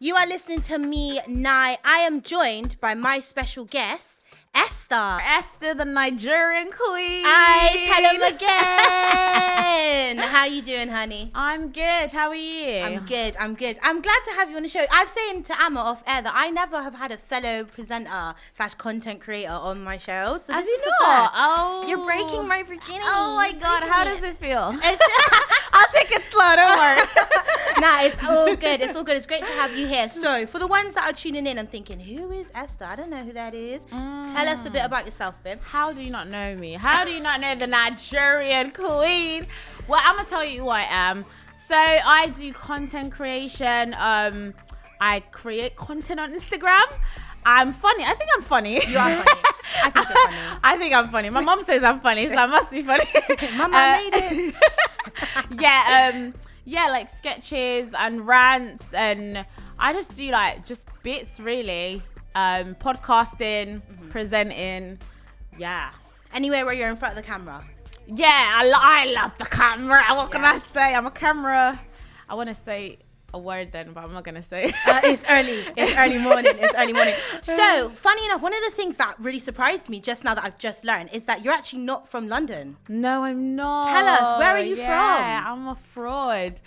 You are listening to me, Nai. I am joined by my special guest, Esther. Esther, the Nigerian queen. Tell him again. How you doing, honey? I'm good. How are you? I'm good. I'm glad to have you on the show. I've saying to Amma off air that I never have had a fellow presenter / content creator on my show. So have this you is the not? first. Oh. You're breaking my virginity. Oh my God. How does it feel? It's I'll take it slow. Don't worry. Nah, it's all good. It's all good. It's great to have you here. So, for the ones that are tuning in and thinking, who is Esther? I don't know who that is. Tell us a bit about yourself, babe. How do you not know me? How do you not know the Nigerian queen? Well, I'm going to tell you who I am. So, I do content creation. I create content on Instagram. I'm funny. I think I'm funny. You are funny. I think you're funny. I think I'm funny. My mom says I'm funny, so I must be funny. Mama made it. Yeah, like sketches and rants, and I just do like just bits really. Podcasting, presenting, yeah. Anywhere where you're in front of the camera. Yeah, I love the camera. What can I say? I'm a camera. I want to say a word then, but I'm not gonna say. It's early morning. So, funny enough, one of the things that really surprised me just now that I've just learned is that you're actually not from London. No, I'm not. Tell us, where are you from? I'm a fraud.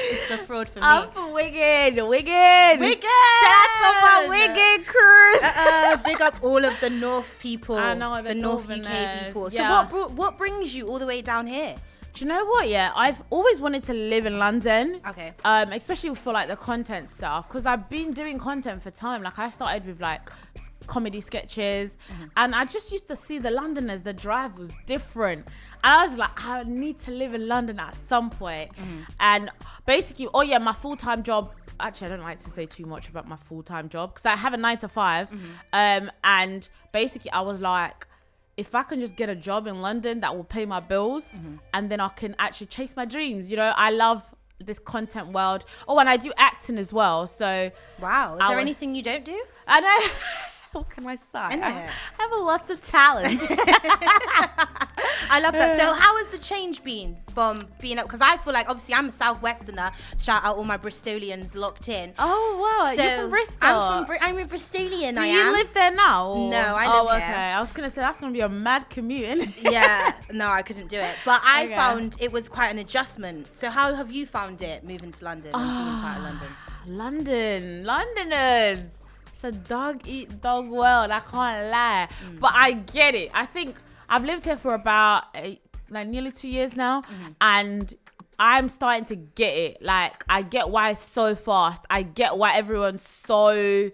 It's the fraud for me. I'm from Wigan. Shout out to my Wigan crew. Big up all of the North people. I know, the North UK people. Yeah. So what brings you all the way down here? Do you know what? Yeah, I've always wanted to live in London. Okay. Especially for like the content stuff, because I've been doing content for time. Like I started with like comedy sketches, and I just used to see the Londoners. The drive was different, and I was like, I need to live in London at some point. And basically, my full-time job. Actually, I don't like to say too much about my full-time job because I have a 9 to 5, and basically, I was like, if I can just get a job in London that will pay my bills, and then I can actually chase my dreams. You know, I love this content world. Oh, and I do acting as well. So, wow, is there anything you don't do? I know. What can I say? I have a lot of talent. I love that. So how has the change been from being up? Because I feel like, obviously, I'm a Southwesterner. Shout out all my Bristolians locked in. Oh, wow. So you're from Bristol? I'm a Bristolian. Do you live there now? Or? No, I live here. Okay. I was going to say, that's going to be a mad commute, isn't it? Yeah. No, I couldn't do it. But I found it was quite an adjustment. So how have you found it moving to London and being part of London? Londoners. It's a dog-eat-dog world. I can't lie. But I get it. I think I've lived here for about nearly 2 years now, and I'm starting to get it. Like, I get why it's so fast. I get why everyone's so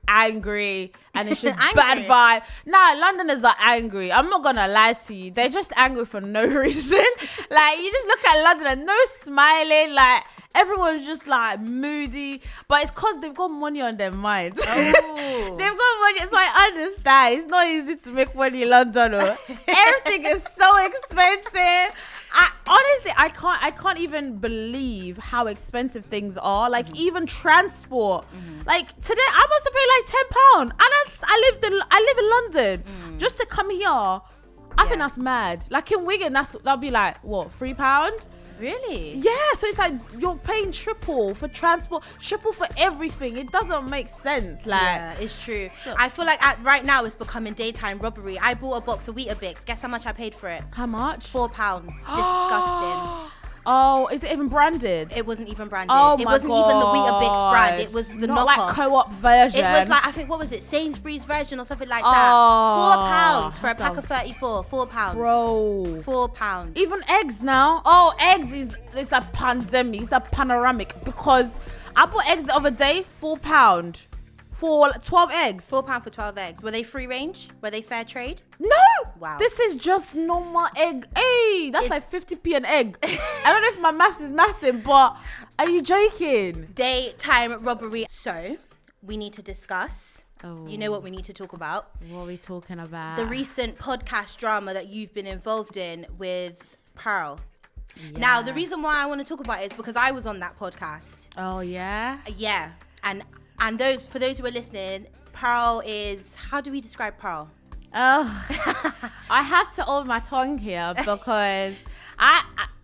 angry, and it's just bad vibe. Nah, Londoners are angry. I'm not gonna lie to you. They're just angry for no reason. Like, you just look at London and no smiling. Like, everyone's just like moody, but it's because they've got money on their minds. Oh. They've got money, so I understand. It's not easy to make money in London. Everything is so expensive. I can't even believe how expensive things are. Like even transport. Like today, I must have paid like £10, and I live in London just to come here. I think that's mad. Like in Wigan, that'll be like what, £3? Really? Yeah, so it's like you're paying triple for transport, triple for everything. It doesn't make sense. Like, yeah, it's true. So, I feel like right now it's becoming daytime robbery. I bought a box of Weetabix. Guess how much I paid for it? How much? £4. Disgusting. Oh, is it even branded? It wasn't even branded. Oh it my wasn't even the Weetabix brand. It was the not knockoff. Like co-op version. It was like, I think, what was it? Sainsbury's version or something like that. £4 for a pack of 34. £4. Bro. £4. Even eggs now. Oh, eggs it's a pandemic. It's a panoramic, because I bought eggs the other day, £4 for 12 eggs. £4 for 12 eggs. Were they free range? Were they fair trade? No. Wow. This is just normal egg. Hey, that's like 50p an egg. I don't know if my maths is massive, but are you joking? Daytime robbery. So, we need to discuss. Oh. You know what we need to talk about? What are we talking about? The recent podcast drama that you've been involved in with Pearl. Yeah. Now, the reason why I want to talk about it is because I was on that podcast. Oh, yeah? Yeah. And for those who are listening, Pearl is, how do we describe Pearl? Oh, I have to hold my tongue here because I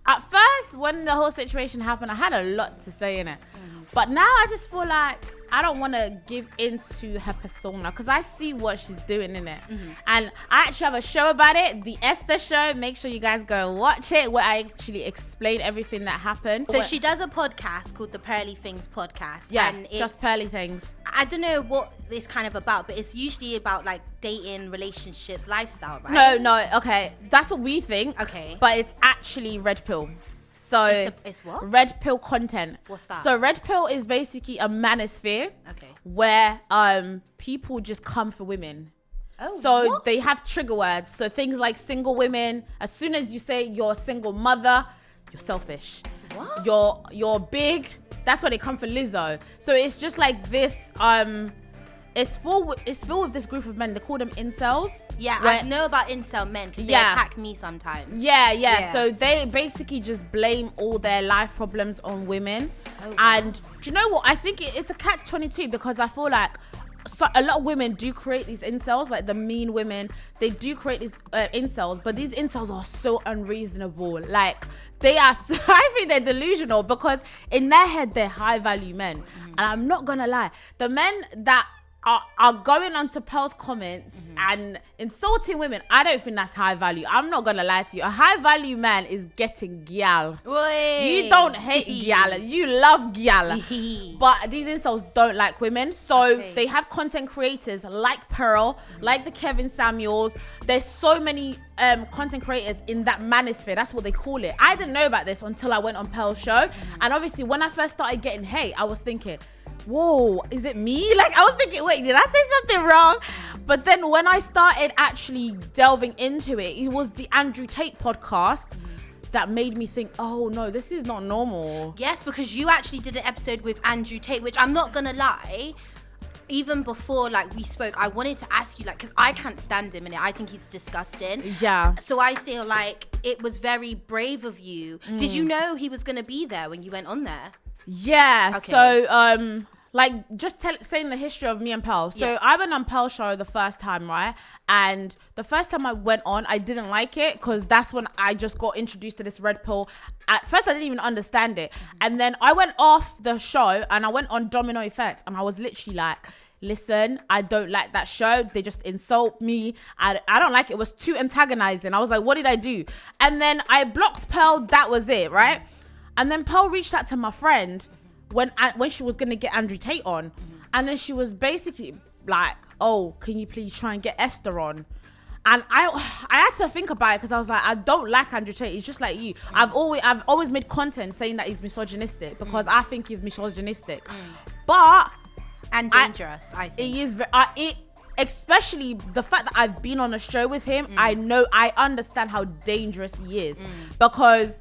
at first, when the whole situation happened, I had a lot to say in it. But now I just feel like I don't want to give into her persona because I see what she's doing in it. And I actually have a show about it, the Esther show. Make sure you guys go and watch it, where I actually explain everything that happened. So she does a podcast called the Pearlythings podcast. Yeah, and it's, Justpearlythings. I don't know what it's kind of about, but it's usually about like dating, relationships, lifestyle, right? No, okay. That's what we think. Okay. But it's actually red pill. So it's what? Red pill content. What's that? So red pill is basically a manosphere. Okay. Where people just come for women. Oh, so what? they have trigger words. So things like single women. As soon as you say you're a single mother, you're selfish. What? You're big. That's why they come for Lizzo. So it's just like this. It's filled with this group of men. They call them incels. Yeah, I know about incel men because they attack me sometimes. Yeah. So they basically just blame all their life problems on women. Oh, wow. And do you know what? I think it's a catch-22 because I feel like a lot of women do create these incels, like the mean women. They do create these incels, but these incels are so unreasonable. Like they are, I think they're delusional because in their head they're high-value men. And I'm not gonna lie, the men that are going onto Pearl's comments and insulting women, I don't think that's high value. I'm not gonna lie to you. A high value man is getting gyal. You don't hate gyal, you love gyal. But these insults don't like women. So they have content creators like Pearl, like the Kevin Samuels. There's so many content creators in that manosphere. That's what they call it. I didn't know about this until I went on Pearl's show. And obviously when I first started getting hate, I was thinking, whoa, is it me? Like I was thinking, wait, did I say something wrong? But then when I started actually delving into it, it was the Andrew Tate podcast that made me think, oh no, this is not normal. Yes, because you actually did an episode with Andrew Tate, which I'm not gonna lie, even before like we spoke, I wanted to ask you, like, because I can't stand him in it. I think he's disgusting. Yeah. So I feel like it was very brave of you. Did you know he was gonna be there when you went on there? Yeah. Okay. So like just saying the history of me and Pearl. So I went on Pearl's show the first time, right? And the first time I went on, I didn't like it because that's when I just got introduced to this red pill. At first, I didn't even understand it. And then I went off the show and I went on Domino Effect and I was literally like, listen, I don't like that show. They just insult me. I don't like it. It was too antagonizing. I was like, what did I do? And then I blocked Pearl. That was it, right? And then Pearl reached out to my friend when she was going to get Andrew Tate on. And then she was basically like, oh, can you please try and get Esther on? And I had to think about it because I was like, I don't like Andrew Tate. He's just like you. I've always made content saying that he's misogynistic because I think he's misogynistic. But... And dangerous, I think. He is... especially the fact that I've been on a show with him, I understand how dangerous he is. Because...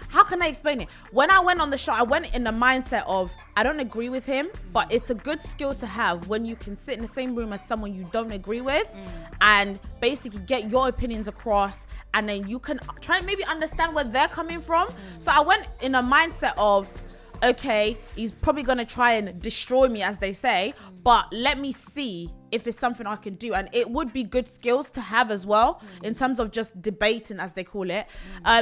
how can I explain it? When I went on the show, I went in the mindset of, I don't agree with him, but it's a good skill to have when you can sit in the same room as someone you don't agree with and basically get your opinions across, and then you can try and maybe understand where they're coming from. So I went in a mindset of, okay, he's probably going to try and destroy me, as they say, but let me see if it's something I can do. And it would be good skills to have as well in terms of just debating, as they call it.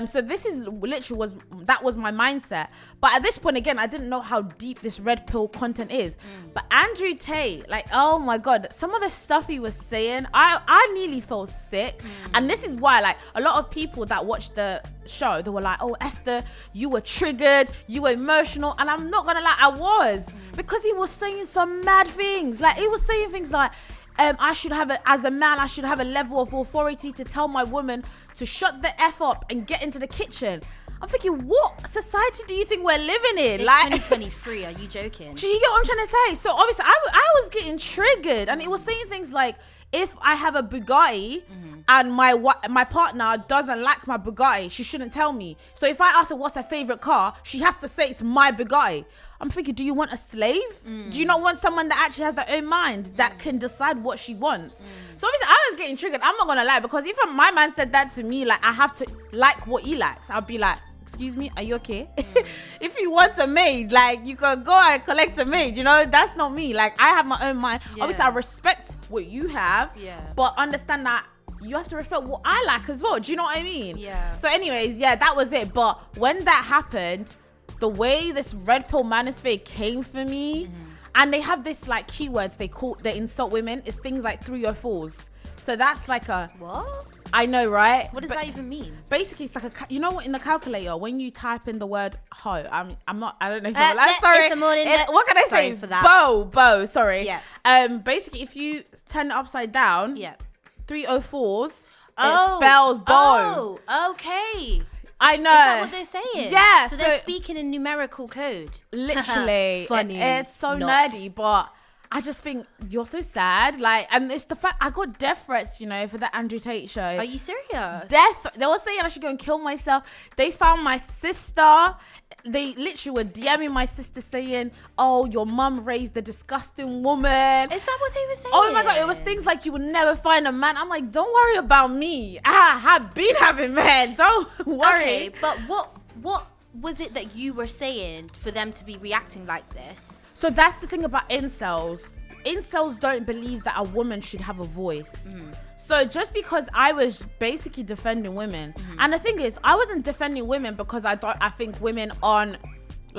So this is literally that was my mindset. But at this point, again, I didn't know how deep this red pill content is. But Andrew Tate, like, oh my God, some of the stuff he was saying, I nearly felt sick. And this is why, like, a lot of people that watched the show, they were like, oh, Esther, you were triggered, you were emotional. And I'm not gonna lie, I was, because he was saying some mad things. Like, he was saying things like, as a man, I should have a level of authority to tell my woman to shut the F up and get into the kitchen. I'm thinking, what society do you think we're living in? It's like 2023, are you joking? Do you get what I'm trying to say? So obviously I was getting triggered, and it was saying things like, if I have a Bugatti and my partner doesn't like my Bugatti, she shouldn't tell me. So if I ask her what's her favorite car, she has to say it's my Bugatti. I'm thinking, do you want a slave? Do you not want someone that actually has their own mind that can decide what she wants? So obviously I was getting triggered. I'm not gonna lie, because if my man said that to me, like, I have to like what he likes, I'll be like, excuse me, are you okay? If you want a maid, like, you can go and collect a maid, you know? That's not me. Like, I have my own mind. Obviously I respect what you have, but understand that you have to respect what I like as well. Do you know what I mean? Yeah. So anyways, yeah, that was it. But when that happened, the way this red pill manosphere came for me, and they have this like keywords they insult women, is things like 304s. So that's like a what? I know, right? What does that even mean? Basically, it's like you know what, in the calculator when you type in the word hoe, I'm not, I don't know if sorry. It's the morning. What can I say for that? Bow, sorry. Yeah. Basically, if you turn it upside down, 304s, it spells bow. Oh, okay. I know. Is that what they're saying? Yeah. So they're speaking in numerical code. Literally. Funny. It's so nerdy, but I just think you're so sad. Like, and it's the fact I got death threats, you know, for the Andrew Tate show. Are you serious? They were saying I should go and kill myself. They found my sister. They literally were DMing my sister saying, "Oh, your mum raised a disgusting woman." Is that what they were saying? Oh my God, it was things like you will never find a man. I'm like, don't worry about me. I have been having men. Don't worry. Okay, but what was it that you were saying for them to be reacting like this? So that's the thing about incels. Incels don't believe that a woman should have a voice. So just because I was basically defending women, and the thing is, I wasn't defending women because I think women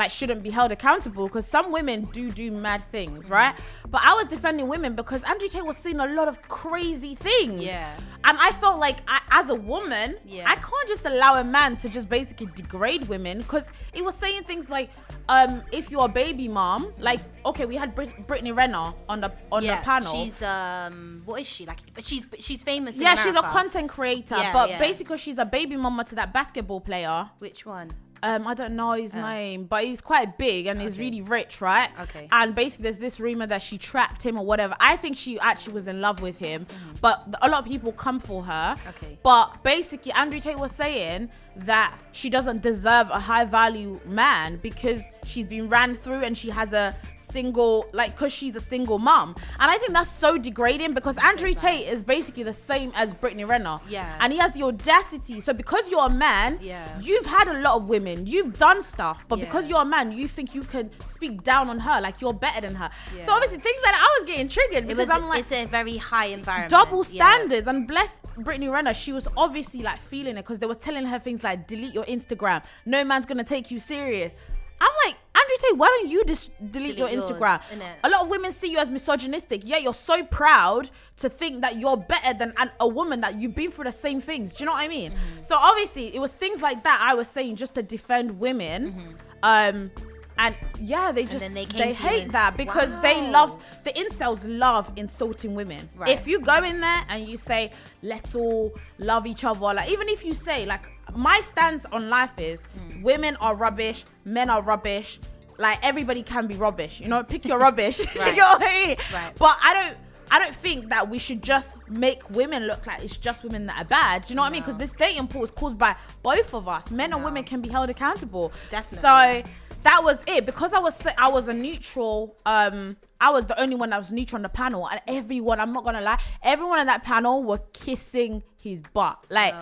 shouldn't be held accountable, because some women do mad things, right? But I was defending women because Andrew Tate was saying a lot of crazy things. Yeah. And I felt like as a woman, I can't just allow a man to just basically degrade women, because he was saying things like, if you're a baby mom, like, okay, we had Brittany Renner on the panel. She's what is she like? She's famous. In America. She's a content creator, but basically she's a baby mama to that basketball player. Which one? I don't know his name, but he's quite big and he's really rich, right? Okay. And basically there's this rumor that she trapped him or whatever. I think she actually was in love with him, but a lot of people come for her. Okay. But basically Andrew Tate was saying that she doesn't deserve a high value man because she's been ran through and she has a single, like, because she's a single mom. And I think that's so degrading, because Andrew Tate is basically the same as Brittany Renner. Yeah. And he has the audacity. So because you're a man, you've had a lot of women, you've done stuff, but because you're a man, you think you can speak down on her, like you're better than her. So obviously things like that, I was getting triggered, because I'm like, it's a very high environment. Double standards. And bless Brittany Renner, she was obviously like feeling it, because they were telling her things like, delete your Instagram, no man's gonna take you serious. I'm like, Andrew Tate, why don't you delete your Instagram? A lot of women see you as misogynistic. Yeah, you're so proud to think that you're better than a woman that you've been through the same things. Do you know what I mean? So obviously it was things like that I was saying just to defend women. And yeah, they hate that, because the incels love insulting women. Right. If you go in there and you say, let's all love each other, like, even if you say, like, my stance on life is women are rubbish, men are rubbish, like, everybody can be rubbish, you know, pick your rubbish. You know what I mean? Right. But I don't think that we should just make women look like it's just women that are bad. Do you know what I mean? Because this dating pool is caused by both of us. Men and women can be held accountable. Definitely. So that was it. Because I was a neutral, I was the only one that was neutral on the panel, and everyone, I'm not gonna lie, everyone on that panel were kissing his butt. Like,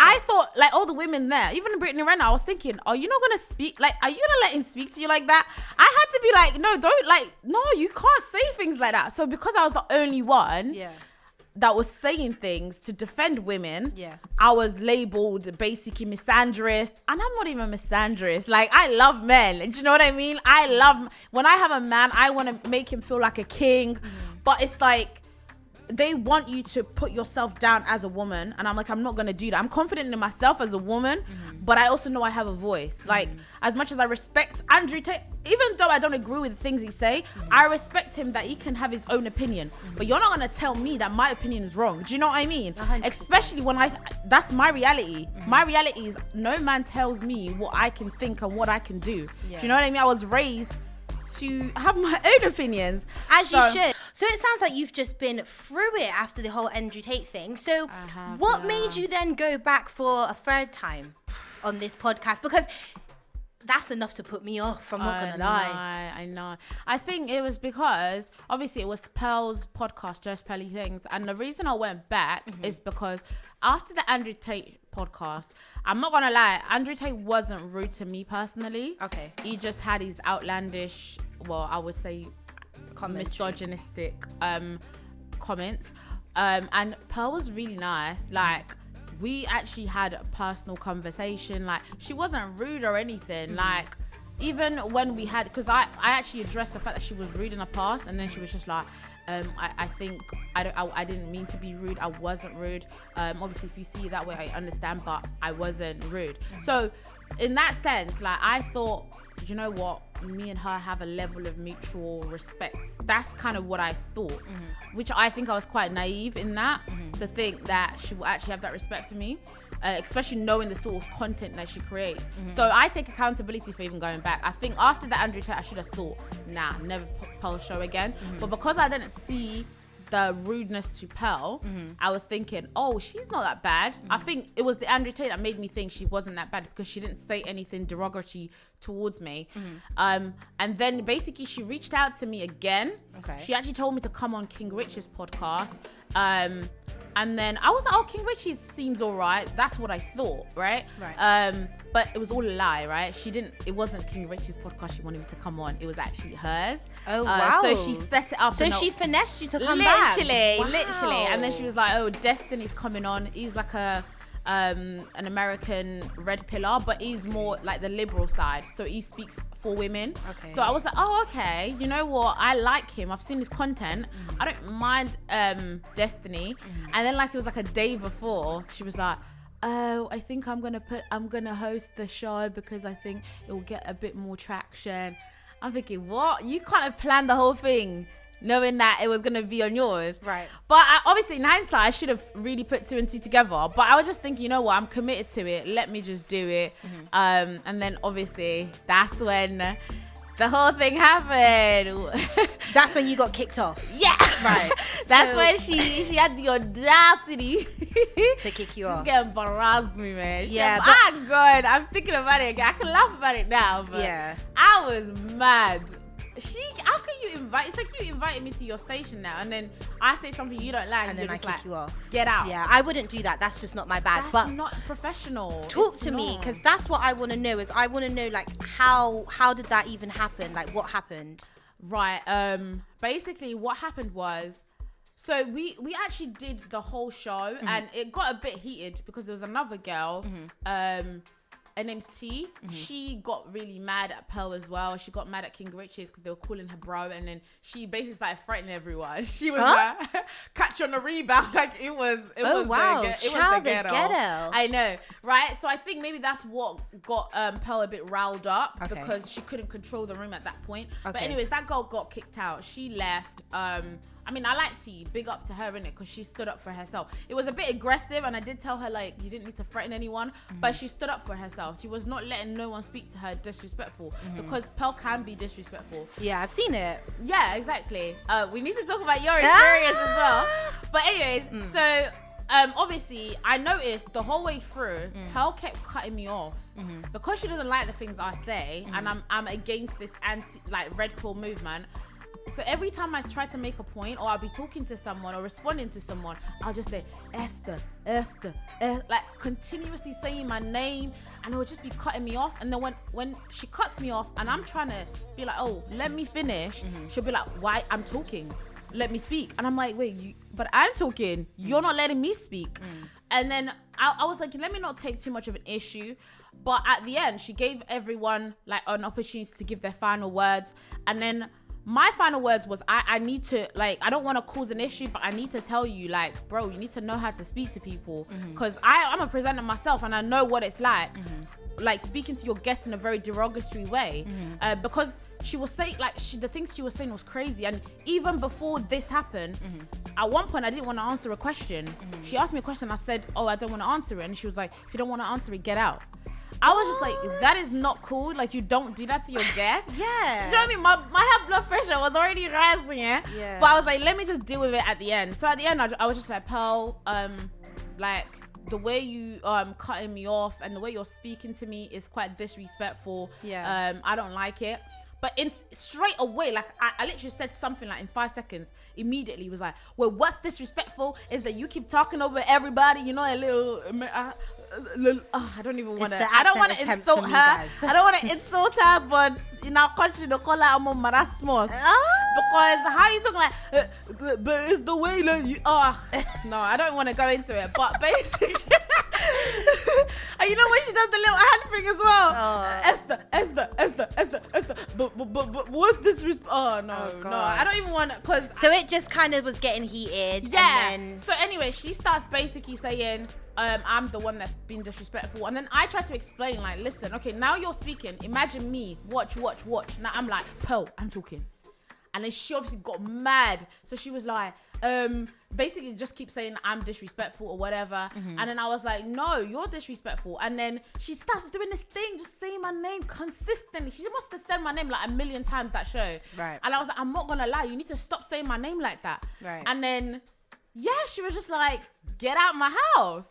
I thought, like, all the women there, even Brittany Renner, I was thinking, are you not gonna speak? Like, are you gonna let him speak to you like that? I had to be like, no, you can't say things like that. So because I was the only one that was saying things to defend women, I was labeled basically misandrist, and I'm not even misandrist. Like, I love men. Do you know what I mean? When I have a man, I want to make him feel like a king, but it's like, they want you to put yourself down as a woman, and I'm like, I'm not gonna do that. I'm confident in myself as a woman, but I also know I have a voice. Like, as much as I respect Andrew Tate, even though I don't agree with the things he say, I respect him that he can have his own opinion. But you're not gonna tell me that my opinion is wrong. Do you know what I mean? 100%. Especially when that's my reality. My reality is no man tells me what I can think and what I can do. Do you know what I mean? I was raised to have my own opinions, as you should. So it sounds like you've just been through it after the whole Andrew Tate thing. So what made you then go back for a third time on this podcast? Because that's enough to put me off, I'm not gonna lie. I know. I think it was because obviously it was Pearl's podcast, Justpearlythings, and the reason I went back is because after the Andrew Tate podcast, I'm not gonna lie, Andrew Tate wasn't rude to me personally. Okay. He just had his outlandish, well, I would say misogynistic comments. And Pearl was really nice. Like, we actually had a personal conversation. Like, she wasn't rude or anything. Like, even when we had, because I actually addressed the fact that she was rude in the past, and then she was just like, I think I didn't mean to be rude. I wasn't rude. Obviously, if you see it that way, I understand, but I wasn't rude. So in that sense, like, I thought, you know what? Me and her have a level of mutual respect. That's kind of what I thought, which I think I was quite naive in that, to think that she will actually have that respect for me. Especially knowing the sort of content that she creates. So I take accountability for even going back. I think after that Andrew Tate, I should have thought, nah, never Pearl show again. But because I didn't see the rudeness to Pearl, I was thinking, oh, she's not that bad. I think it was the Andrew Tate that made me think she wasn't that bad, because she didn't say anything derogatory towards me. And then basically she reached out to me again. She actually told me to come on King Rich's podcast. And then I was like, oh, King Richie's seems all right. That's what I thought, right? But it was all a lie, right? It wasn't King Richie's podcast she wanted me to come on. It was actually hers. Oh, wow. So she set it up. So she finessed you to come back. Literally. And then she was like, oh, Destiny's coming on. He's like an American red pillar, but he's more like the liberal side. So he speaks for women. So I was like, oh, okay. You know what? I like him. I've seen his content. I don't mind Destiny. And then, like, it was like a day before, she was like, oh, I think I'm gonna host the show because I think it will get a bit more traction. I'm thinking, what? You can't have planned the whole thing knowing that it was going to be on yours. Right. But obviously, in hindsight, I should have really put 2 and 2 together. But I was just thinking, you know what? I'm committed to it. Let me just do it. And then, obviously, that's when the whole thing happened. That's when you got kicked off. Yeah. Right. That's when she had the audacity to kick you off. Just embarrassed me, man. Yeah. God, I'm thinking about it again. I can laugh about it now, but I was mad. How can you invite? It's like you invited me to your station now, and then I say something you don't like, and then I kick you off. Get out. Yeah, I wouldn't do that. That's just not my bag. That's not professional. Talk to me, because that's what I want to know. I want to know, like, how did that even happen? Like, what happened? Right. Basically, what happened was, so we actually did the whole show, and it got a bit heated because there was another girl. Her name's T. She got really mad at Pearl as well. She got mad at King Rich's because they were calling her bro, and then she basically started threatening everyone. She was like, catch on the rebound. Like, it was wow. It was the ghetto. I know, right? So I think maybe that's what got Pearl a bit riled up, because she couldn't control the room at that point. But anyways, that girl got kicked out. She left. I mean, I like T. Big up to her, innit? Because she stood up for herself. It was a bit aggressive, and I did tell her, like, you didn't need to threaten anyone, but she stood up for herself. She was not letting no one speak to her disrespectful, because Pearl can be disrespectful. Yeah, I've seen it. Yeah, exactly. We need to talk about your experience as well. But anyways, so obviously, I noticed the whole way through, Pearl kept cutting me off. Because she doesn't like the things I say, and I'm against this red pill movement. So every time I try to make a point, or I'll be talking to someone or responding to someone, I'll just say, Esther, like continuously saying my name, and it would just be cutting me off. And then when she cuts me off and I'm trying to be like, oh, let me finish, she'll be like, why? I'm talking. Let me speak. And I'm like, wait, but I'm talking. You're not letting me speak. And then I was like, let me not take too much of an issue. But at the end, she gave everyone like an opportunity to give their final words. And then my final words was, I need to, like, I don't want to cause an issue, but I need to tell you, like, bro, you need to know how to speak to people. Because I'm a presenter myself, and I know what it's like speaking to your guests in a very derogatory way. Because she was saying, like, the things she was saying was crazy. And even before this happened, at one point, I didn't want to answer a question. She asked me a question. I said, oh, I don't want to answer it. And she was like, if you don't want to answer it, get out. I was just like, that is not cool. Like, you don't do that to your guest. Yeah. Do you know what I mean? My high blood pressure was already rising, yeah? But I was like, let me just deal with it at the end. So at the end, I was just like, Pearl, like, the way you cutting me off and the way you're speaking to me is quite disrespectful. Yeah. I don't like it. But straight away, like, I literally said something like in 5 seconds, immediately was like, well, what's disrespectful is that you keep talking over everybody, you know, a little, I don't even want to, I don't want to insult her. I don't want to insult her, but in our country, they call her marasmus. Because how are you talking like, but it's the way that you, no, I don't want to go into it. But basically, And you know when she does the little hand thing as well? Esther. But what's this? Oh, no. I don't even want to, because... So it just kind of was getting heated. Yeah. And then... So anyway, she starts basically saying, I'm the one that's been disrespectful. And then I try to explain, like, listen, okay, now you're speaking. Imagine me. Watch. Now I'm like, Pearl, I'm talking. And then she obviously got mad. So she was like, basically just keep saying I'm disrespectful or whatever. And then I was like, no, you're disrespectful. And then she starts doing this thing, just saying my name consistently. She must have said my name like 1 million times that show. Right. And I was like, I'm not gonna lie, you need to stop saying my name like that. Right. And then, yeah, she was just like, get out my house.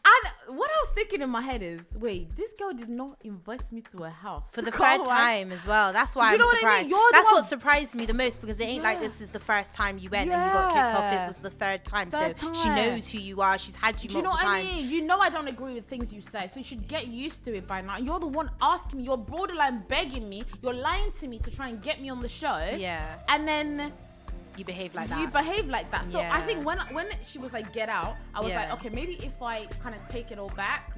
And what I was thinking in my head is, wait, this girl did not invite me to her house. For the third time as well. That's why I'm surprised. That's what surprised me the most, because it ain't like this is the first time you went and you got kicked off. It was the third time. She knows who you are. She's had you multiple times. You know I don't agree with things you say, so you should get used to it by now. You're the one asking me. You're borderline begging me. You're lying to me to try and get me on the show. Yeah. And then... You behave like that. So I think when she was like, get out, I was like, okay, maybe if I kind of take it all back,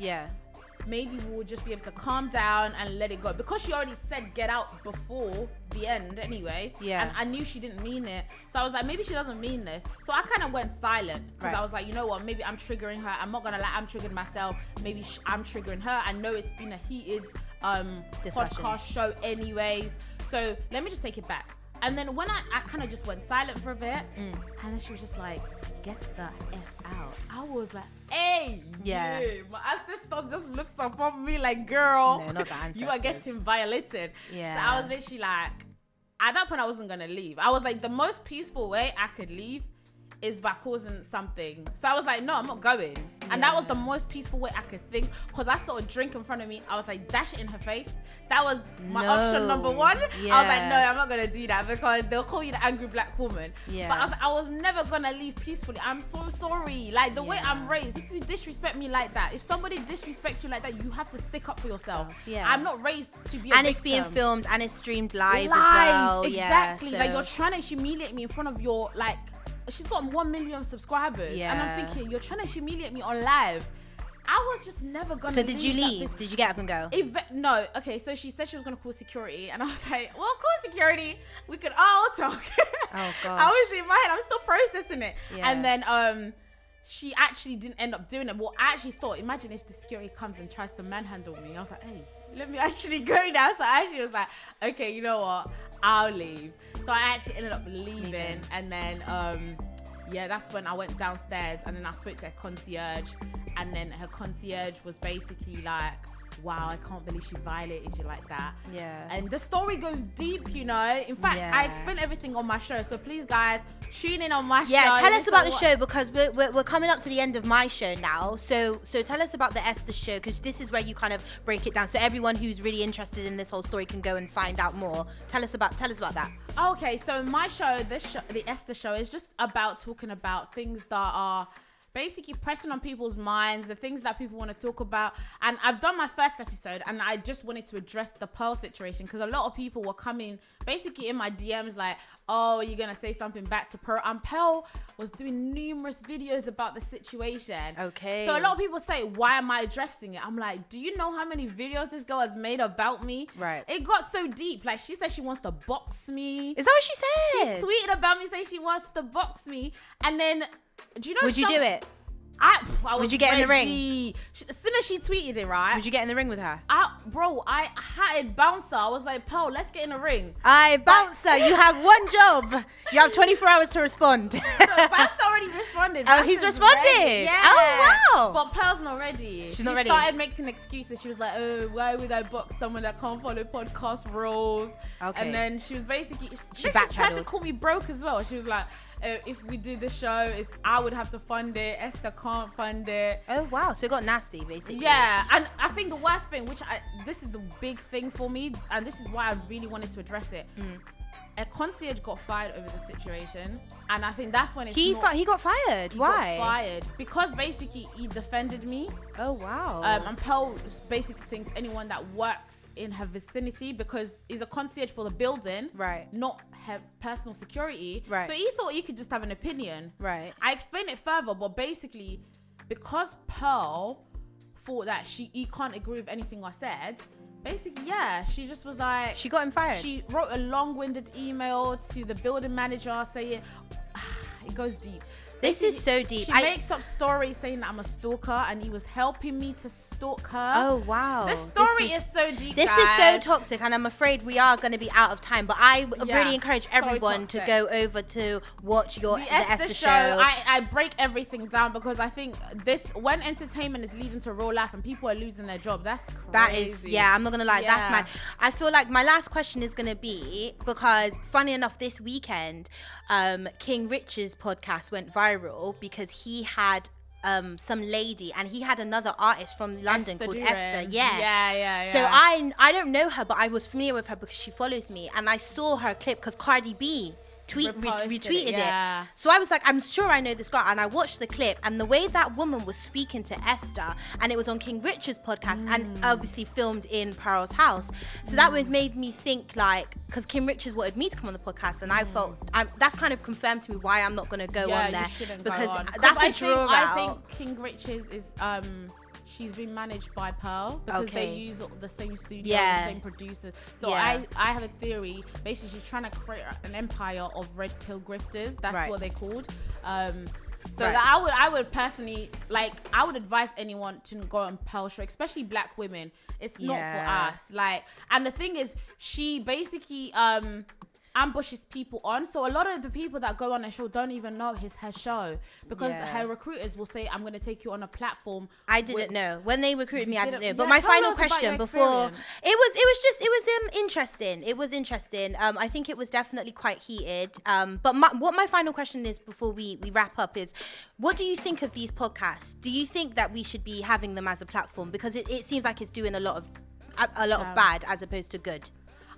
maybe we'll just be able to calm down and let it go. Because she already said get out before the end anyways. Yeah. And I knew she didn't mean it. So I was like, maybe she doesn't mean this. So I kind of went silent because I was like, you know what, maybe I'm triggering her. I'm not going to lie, I'm triggering myself. Maybe I'm triggering her. I know it's been a heated podcast show anyways. So let me just take it back. And then when I kind of just went silent for a bit, and then she was just like, get the F out. I was like, hey, yeah. My ancestors just looked upon me like, girl, no, not the ancestors. You are getting violated. Yeah. So I was literally like, at that point, I wasn't going to leave. I was like, the most peaceful way I could leave is by causing something. So I was like, no, I'm not going. And that was the most peaceful way I could think, because I saw a drink in front of me. I was like, dash it in her face. That was my option number one. I was like, no, I'm not gonna do that, because they'll call you the angry black woman. But I was like, I was never gonna leave peacefully. I'm so sorry. Like the way I'm raised, if you disrespect me like that, if somebody disrespects you like that, you have to stick up for yourself. I'm not raised to be a victim. It's being filmed and it's streamed live as well. Exactly. Like you're trying to humiliate me in front of your, like, she's got 1 million subscribers. And I'm thinking, you're trying to humiliate me on live. I was just never gonna. So did you leave? Did you get up and go? No. Okay, so she said she was gonna call security, and I was like, well, call security. We could all talk. Oh god. I was in my head. I'm still processing it. And then she actually didn't end up doing it. Well, I actually thought, imagine if the security comes and tries to manhandle me. I was like, hey, let me actually go now. So I actually was like, okay, you know what? I'll leave. So I actually ended up leaving. And then that's when I went downstairs, and then I spoke to her concierge, and then her concierge was basically like, wow, I can't believe she violated you like that. And the story goes deep, you know. In fact, I explain everything on my show, so please guys, tune in on my show. Tell us about the show, because we're coming up to the end of my show now. So tell us about the Esther's show, because this is where you kind of break it down, so everyone who's really interested in this whole story can go and find out more. Tell us about that. Okay, so my show, the Esther show, is just about talking about things that are basically pressing on people's minds, the things that people want to talk about. And I've done my first episode, and I just wanted to address the Pearl situation, because a lot of people were coming basically in my DMs like, oh, you're gonna say something back to Pearl. And Pearl was doing numerous videos about the situation. Okay. So a lot of people say, why am I addressing it? I'm like, do you know how many videos this girl has made about me? Right. It got so deep. Like, she said she wants to box me. Is that what she said? She tweeted about me saying she wants to box me. And then, do you know? Would you do it? Would you get in the ring? As soon as she tweeted it, right? Would you get in the ring with her? I had bouncer. I was like, Pearl, let's get in the ring. Bouncer, you have one job. You have 24 hours to respond. No, bouncer already responded. Oh, he's responded? Ready. Yeah. Oh, wow. But Pearl's not ready. She's not ready. She started making excuses. She was like, oh, why would I box someone that can't follow podcast rules? Okay. And then she was basically, she tried to call me broke as well. She was like, if we did the show, I would have to fund it. Esther can't fund it. Oh wow, so it got nasty basically. Yeah, and I think the worst thing, this is the big thing for me, and this is why I really wanted to address it. A concierge got fired over the situation, and I think that's when he got fired. Why? Got fired because basically he defended me. Oh wow. And Pearl basically thinks anyone that works in her vicinity, because he's a concierge for the building, right, not her personal security, right, so he thought he could just have an opinion, right. I explained it further, but basically because Pearl thought that he can't agree with anything I said. Basically, yeah, she just was like... She got him fired. She wrote a long-winded email to the building manager saying... It goes deep. This is so deep. She makes up stories saying that I'm a stalker and he was helping me to stalk her. Oh, wow. The story is so deep, This is so toxic, and I'm afraid we are going to be out of time. But I really encourage everyone to go over to watch the Esther show. I break everything down because I think when entertainment is leading to real life and people are losing their job, that's crazy. That is, I'm not going to lie, that's mad. I feel like my last question is going to be, because funny enough, this weekend, King Rich's podcast went viral because he had some lady, and he had another artist from London called Esther. Yeah. So I don't know her, but I was familiar with her because she follows me, and I saw her clip because Cardi B retweeted it. So I was like, I'm sure I know this girl, and I watched the clip, and the way that woman was speaking to Esther, and it was on King Richard's podcast and obviously filmed in Pearl's house. So that made me think, like, because King Richards wanted me to come on the podcast, and I felt that's kind of confirmed to me why I'm not going to go on there, because that's a draw out. I think King Richards is she's been managed by Pearl because they use the same studio, the same producers. So I have a theory. Basically, she's trying to create an empire of red pill grifters. That's what they're called. That I would personally, like, I would advise anyone to go on Pearl show, especially black women. It's not for us. Like, and the thing is, she basically ambushes people on. So a lot of the people that go on her show don't even know it's her show, because her recruiters will say, I'm going to take you on a platform. I didn't know. When they recruited me, I didn't know. But my final question before, it was interesting. It was interesting. I think it was definitely quite heated. But what my final question is before we wrap up is, what do you think of these podcasts? Do you think that we should be having them as a platform? Because it seems like it's doing a lot of bad as opposed to good.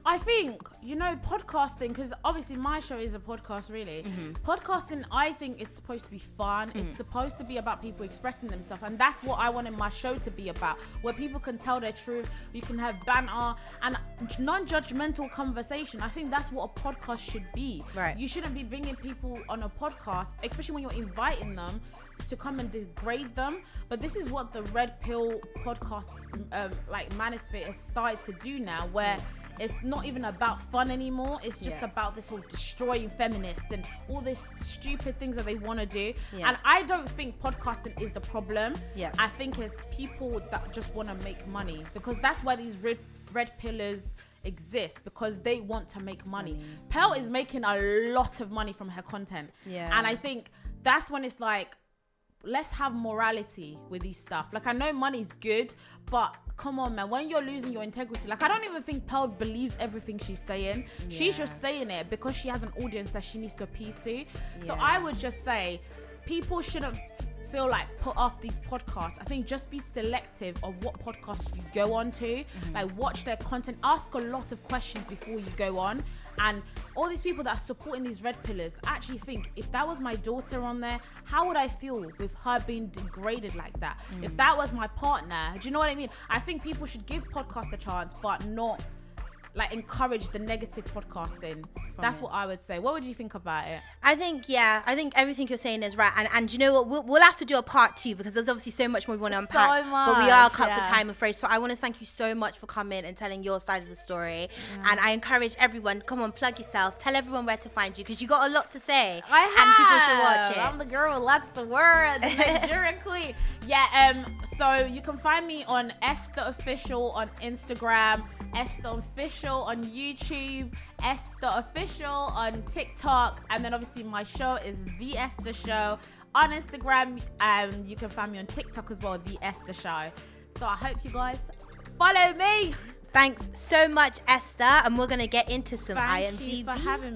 I think, podcasting, because obviously my show is a podcast, really. Podcasting, I think, is supposed to be fun. It's supposed to be about people expressing themselves. And that's what I wanted my show to be about, where people can tell their truth, you can have banter and non-judgmental conversation. I think that's what a podcast should be. Right. You shouldn't be bringing people on a podcast, especially when you're inviting them, to come and degrade them. But this is what the Red Pill podcast manosphere has started to do now, where it's not even about fun anymore. It's just about this whole destroying feminists and all these stupid things that they want to do. And I don't think podcasting is the problem. I think it's people that just want to make money, because that's why these red pillars exist, because they want to make money. Pearl is making a lot of money from her content. And I think that's when it's like, let's have morality with these stuff. Like, I know money's good, but come on, man, when you're losing your integrity, like, I don't even think Pearl believes everything she's saying. She's just saying it because she has an audience that she needs to appease to. So I would just say, people shouldn't feel like put off these podcasts. I think just be selective of what podcasts you go on to. Like, watch their content, ask a lot of questions before you go on. And all these people that are supporting these red pillars, actually think, if that was my daughter on there, how would I feel with her being degraded like that? If that was my partner, do you know what I mean? I think people should give podcasts a chance, but not like encourage the negative podcasting. That's what I would say. What would you think about it? I think everything you're saying is right. And you know what? We'll have to do a part 2, because there's obviously so much more we want to unpack. But we are cut for time, afraid. So I want to thank you so much for coming and telling your side of the story. And I encourage everyone, come on, plug yourself. Tell everyone where to find you, because you got a lot to say. And people should watch it. I'm the girl with lots of words. Nigerian queen. So you can find me on Esther Official on Instagram, Esther Official on YouTube, Esther Official on TikTok, and then obviously my show is The Esther Show on Instagram. You can find me on TikTok as well, The Esther Show. So I hope you guys follow me. Thanks so much, Esther, and we're gonna get into some IMDb. Thank you for having me.